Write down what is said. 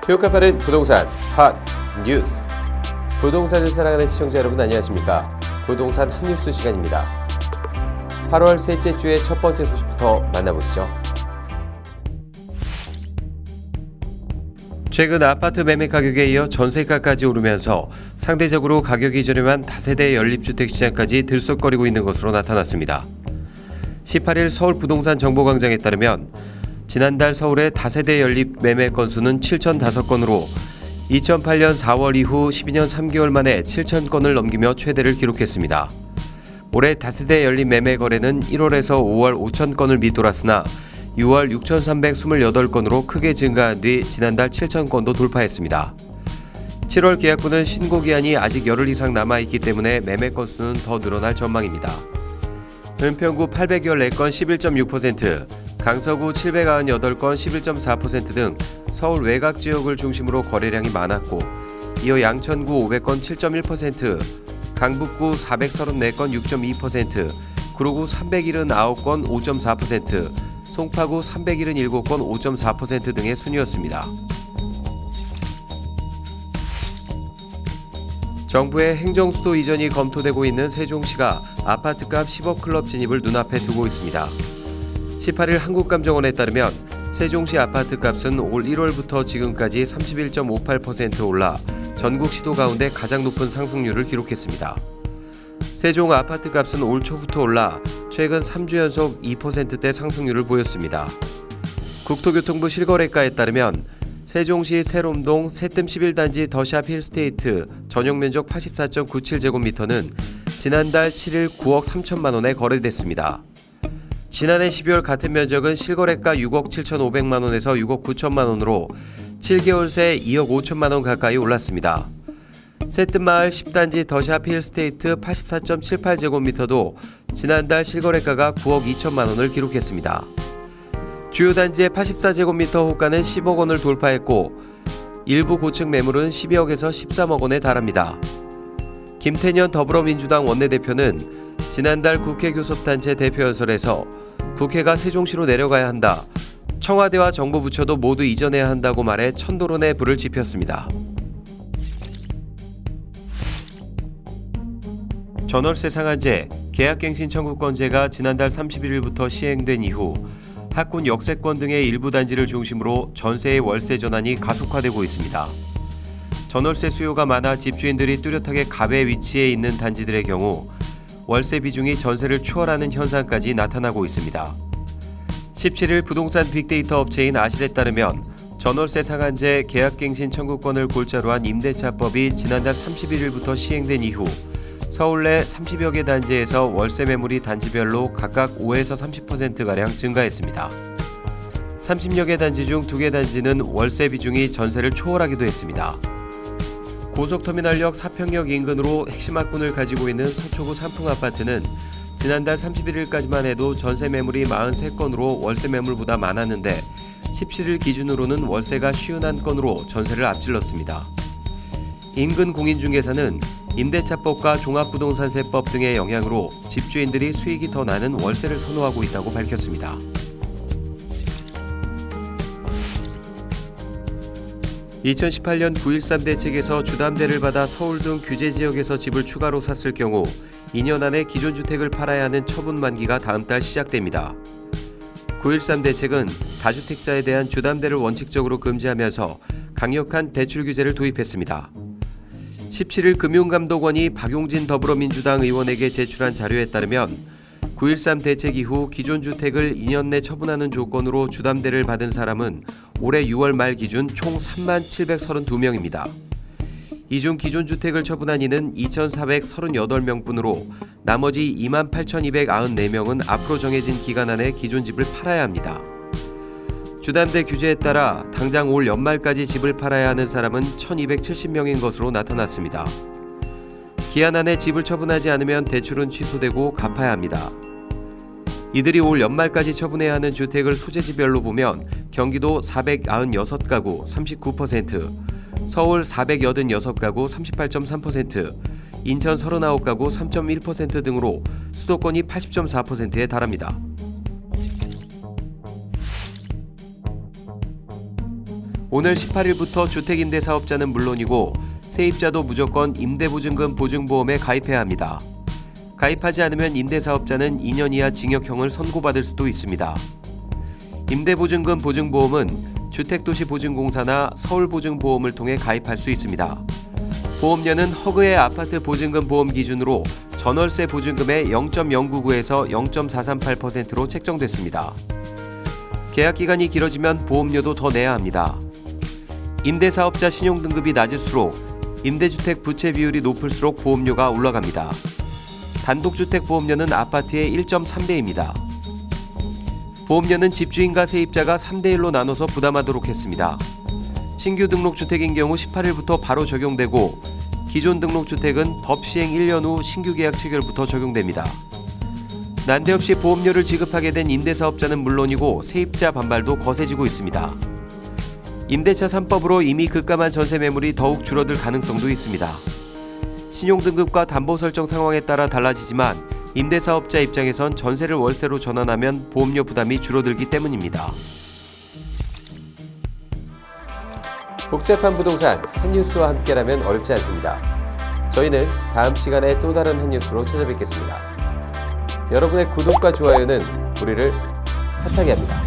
최고가 빠른 부동산 핫 뉴스. 부동산을 사랑하는 시청자 여러분 안녕하십니까? 부동산 핫뉴스 시간입니다. 8월 셋째 주의 첫 번째 소식부터 만나보시죠. 최근 아파트 매매 가격에 이어 전세가까지 오르면서 상대적으로 가격이 저렴한 다세대 연립주택 시장까지 들썩거리고 있는 것으로 나타났습니다. 18일 서울 부동산 정보광장에 따르면 지난달 서울의 다세대 연립 매매 건수는 7,005건으로 2008년 4월 이후 12년 3개월 만에 7,000건을 넘기며 최대를 기록했습니다. 올해 다세대 연립 매매 거래는 1월에서 5월 5,000건을 밑돌았으나 6월 6,328건으로 크게 증가한 뒤 지난달 7,000건도 돌파했습니다. 7월 계약분은 신고 기한이 아직 열흘 이상 남아있기 때문에 매매 건수는 더 늘어날 전망입니다. 은평구 814건 11.6%, 강서구 798건 11.4% 등 서울 외곽 지역을 중심으로 거래량이 많았고, 이어 양천구 500건 7.1%, 강북구 434건 6.2%, 구로구 379건 5.4%, 송파구 377건 5.4% 등의 순이었습니다. 정부의 행정수도 이전이 검토되고 있는 세종시가 아파트값 10억 클럽 진입을 눈앞에 두고 있습니다. 18일 한국감정원에 따르면 세종시 아파트값은 올 1월부터 지금까지 31.58% 올라 전국 시도 가운데 가장 높은 상승률을 기록했습니다. 세종 아파트값은 올 초부터 올라 최근 3주 연속 2%대 상승률을 보였습니다. 국토교통부 실거래가에 따르면 세종시 세롬동 새뜸 11단지 더샵 힐스테이트 전용면적 84.97제곱미터는 지난달 7일 9억 3천만 원에 거래됐습니다. 지난해 12월 같은 면적은 실거래가 6억 7,500만 원에서 6억 9천만 원으로 7개월 새 2억 5천만 원 가까이 올랐습니다. 새뜸마을 10단지 더샵 힐스테이트 84.78제곱미터도 지난달 실거래가가 9억 2천만 원을 기록했습니다. 주요 단지의 84제곱미터 호가는 10억 원을 돌파했고 일부 고층 매물은 12억에서 13억 원에 달합니다. 김태년 더불어민주당 원내대표는 지난달 국회 교섭단체 대표연설에서 국회가 세종시로 내려가야 한다, 청와대와 정부 부처도 모두 이전해야 한다고 말해 천도론에 불을 지폈습니다. 전월세 상한제, 계약갱신 청구권제가 지난달 31일부터 시행된 이후 학군 역세권 등의 일부 단지를 중심으로 전세의 월세 전환이 가속화되고 있습니다. 전월세 수요가 많아 집주인들이 뚜렷하게 갑의 위치에 있는 단지들의 경우 월세 비중이 전세를 추월하는 현상까지 나타나고 있습니다. 17일 부동산 빅데이터 업체인 아실에 따르면 전월세 상한제 계약갱신 청구권을 골자로 한 임대차법이 지난달 31일부터 시행된 이후 서울 내 30여 개 단지에서 월세 매물이 단지별로 각각 5에서 30%가량 증가했습니다. 30여 개 단지 중 2개 단지는 월세 비중이 전세를 초월하기도 했습니다. 고속터미널역 사평역 인근으로 핵심 학군을 가지고 있는 서초구 삼풍아파트는 지난달 31일까지만 해도 전세 매물이 43건으로 월세 매물보다 많았는데 17일 기준으로는 월세가 51건으로 전세를 앞질렀습니다. 인근 공인중개사는 임대차법과 종합부동산세법 등의 영향으로 집주인들이 수익이 더 나는 월세를 선호하고 있다고 밝혔습니다. (2018년 9.13) 대책에서 주담대를 받아 서울 등 규제지역에서 집을 추가로 샀을 경우 2년 안에 기존 주택을 팔아야 하는 처분 만기가 다음 달 시작됩니다. 9.13 대책은 다주택자에 대한 주담대를 원칙적으로 금지하면서 강력한 대출 규제를 도입했습니다. 17일 금융감독원이 박용진 더불어민주당 의원에게 제출한 자료에 따르면 9.13 대책 이후 기존 주택을 2년 내 처분하는 조건으로 주담대를 받은 사람은 올해 6월 말 기준 총 3732명입니다. 이 중 기존 주택을 처분한 이는 2438명뿐으로 나머지 28,294명은 앞으로 정해진 기간 안에 기존 집을 팔아야 합니다. 주담대 규제에 따라 당장 올 연말까지 집을 팔아야 하는 사람은 1,270명인 것으로 나타났습니다. 기한 안에 집을 처분하지 않으면 대출은 취소되고 갚아야 합니다. 이들이 올 연말까지 처분해야 하는 주택을 소재지별로 보면 경기도 496가구 39%, 서울 486가구 38.3%, 인천 39가구 3.1% 등으로 수도권이 80.4%에 달합니다. 오늘 18일부터 주택임대사업자는 물론이고 세입자도 무조건 임대보증금 보증보험에 가입해야 합니다. 가입하지 않으면 임대사업자는 2년 이하 징역형을 선고받을 수도 있습니다. 임대보증금 보증보험은 주택도시보증공사나 서울보증보험을 통해 가입할 수 있습니다. 보험료는 허그의 아파트 보증금 보험 기준으로 전월세 보증금의 0.099에서 0.438%로 책정됐습니다. 계약기간이 길어지면 보험료도 더 내야 합니다. 임대사업자 신용등급이 낮을수록 임대주택 부채 비율이 높을수록 보험료가 올라갑니다. 단독주택 보험료는 아파트의 1.3배입니다. 보험료는 집주인과 세입자가 3대1로 나눠서 부담하도록 했습니다. 신규 등록주택인 경우 18일부터 바로 적용되고 기존 등록주택은 법 시행 1년 후 신규 계약 체결부터 적용됩니다. 난데없이 보험료를 지급하게 된 임대사업자는 물론이고 세입자 반발도 거세지고 있습니다. 임대차 3법으로 이미 급감한 전세 매물이 더욱 줄어들 가능성도 있습니다. 신용등급과 담보 설정 상황에 따라 달라지지만 임대사업자 입장에선 전세를 월세로 전환하면 보험료 부담이 줄어들기 때문입니다. 복잡한 부동산 한뉴스와 함께라면 어렵지 않습니다. 저희는 다음 시간에 또 다른 한뉴스로 찾아뵙겠습니다. 여러분의 구독과 좋아요는 우리를 핫하게 합니다.